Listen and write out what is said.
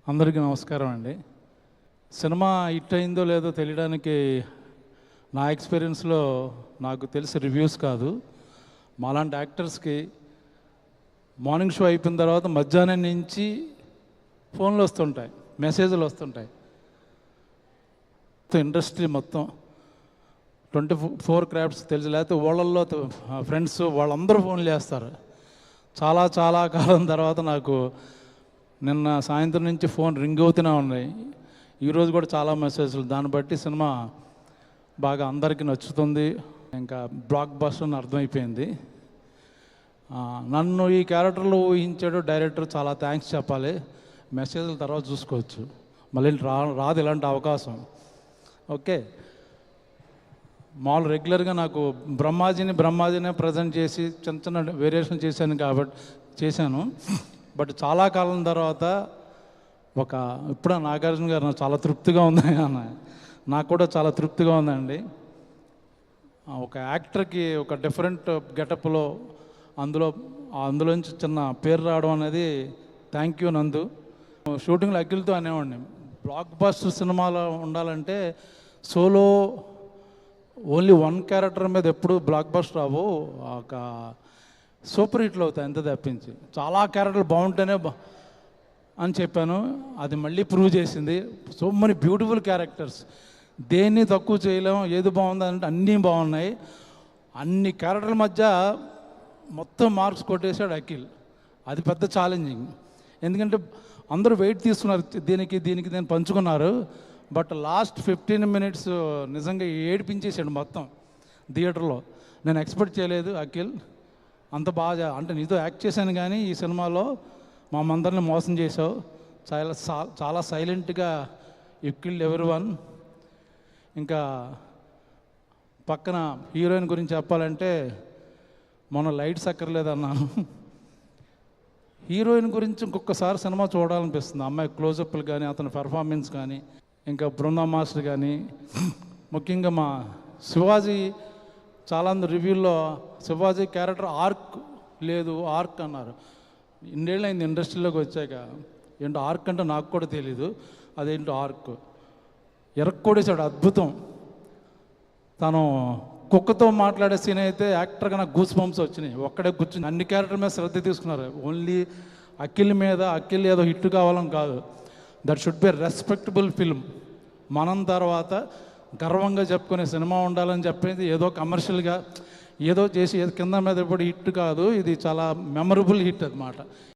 అందరికీ నమస్కారం అండి. సినిమా హిట్ అయిందో లేదో తెలియడానికి నా ఎక్స్పీరియన్స్లో నాకు తెలిసి రివ్యూస్ కాదు, మాలాంటి యాక్టర్స్కి మార్నింగ్ షో అయిపోయిన తర్వాత మధ్యాహ్నం నుంచి ఫోన్లు వస్తుంటాయి, మెసేజ్లు వస్తుంటాయి. ఇండస్ట్రీ మొత్తం 24 క్రాఫ్ట్స్ తెలుసు, లేకపోతే వాళ్ళల్లో ఫ్రెండ్స్ వాళ్ళందరూ ఫోన్లు చేస్తారు. చాలా చాలా కాలం తర్వాత నాకు నిన్న సాయంత్రం నుంచి ఫోన్ రింగ్ అవుతూనే ఉన్నాయి. ఈరోజు కూడా చాలా మెసేజ్లు. దాన్ని బట్టి సినిమా బాగా అందరికీ నచ్చుతుంది, ఇంకా బ్లాక్ బస్టర్ అని అర్థమైపోయింది. నన్ను ఈ క్యారెక్టర్లో ఊహించాడు డైరెక్టర్, చాలా థ్యాంక్స్ చెప్పాలి. మెసేజ్ల తర్వాత చూసుకోవచ్చు, మళ్ళీ రాదు ఇలాంటి అవకాశం. ఓకే, మామూలు రెగ్యులర్గా నాకు బ్రహ్మాజీనే ప్రజెంట్ చేసి చిన్న చిన్న వేరియేషన్ చేశాను. బట్ చాలా కాలం తర్వాత ఇప్పుడు నాగార్జున గారు నాకు చాలా తృప్తిగా ఉంది అన్న, నాకు కూడా చాలా తృప్తిగా ఉందండి. ఒక యాక్టర్కి ఒక డిఫరెంట్ గెటప్లో అందులోంచి చిన్న పేరు రావడం అనేది థ్యాంక్ యూ నందు. షూటింగ్లో అఖిల్తో అనేవాడిని, బ్లాక్ బస్టర్ సినిమాలో ఉండాలంటే సోలో ఓన్లీ వన్ క్యారెక్టర్ మీద ఎప్పుడు బ్లాక్ బస్టర్ రావు, ఒక సూపర్ హిట్లు అవుతాయి ఎంత తప్పించి. చాలా క్యారెక్టర్లు బాగుంటేనే అని చెప్పాను, అది మళ్ళీ ప్రూవ్ చేసింది. సో మెనీ బ్యూటిఫుల్ క్యారెక్టర్స్, దేన్ని తక్కువ చేయలేము. ఏది బాగుంది అంటే అన్నీ బాగున్నాయి. అన్ని క్యారెక్టర్ల మధ్య మొత్తం మార్క్స్ కొట్టేశాడు అఖిల్. అది పెద్ద ఛాలెంజింగ్, ఎందుకంటే అందరూ వెయిట్ తీసుకున్నారు, దీనికి పంచుకున్నారు. బట్ లాస్ట్ 15 మినిట్స్ నిజంగా ఏడిపించేసాడు మొత్తం థియేటర్లో. నేను ఎక్స్పెక్ట్ చేయలేదు అఖిల్ అంత బాగా, అంటే నీతో యాక్ట్ చేశాను కానీ ఈ సినిమాలో మా అందరిని మోసం చేసావు. చాలా సైలెంట్గా యు కిల్డ్ ఎవ్రీవన్. ఇంకా పక్కన హీరోయిన్ గురించి చెప్పాలంటే మొన్న లైట్స్ అక్కర్లేదన్నాను. హీరోయిన్ గురించి ఇంకొకసారి సినిమా చూడాలనిపిస్తుంది. అమ్మాయి క్లోజప్లు కానీ, అతని పెర్ఫార్మెన్స్ కానీ, ఇంకా బృందా మాస్టర్ కానీ, ముఖ్యంగా మా శివాజీ. చాలామంది రివ్యూల్లో శివాజీ క్యారెక్టర్ ఆర్క్ అన్నారు. ఇన్నేళ్ళు అయింది ఇండస్ట్రీలోకి వచ్చాక, ఏంటో ఆర్క్ అంటే నాకు కూడా తెలీదు. అదేంటో ఆర్క్ ఎరక్కొడేశాడు, అద్భుతం. తను కుక్కతో మాట్లాడే సీన్ అయితే యాక్టర్గా నాకు గూస్ బంప్స్ వచ్చినాయి. ఒక్కడే కూర్చుని అన్ని క్యారెక్టర్ మీద శ్రద్ధ తీసుకున్నారు. ఓన్లీ అఖిల్ ఏదో హిట్ కావాలని కాదు. That should be respectable film. మనం తర్వాత గర్వంగా చెప్పుకునే సినిమా ఉండాలని చెప్పేది ఏదో కమర్షియల్గా ఏదో చేసి కింద మీద ఇప్పుడు హిట్ కాదు, ఇది చాలా మెమరబుల్ హిట్ అన్నమాట.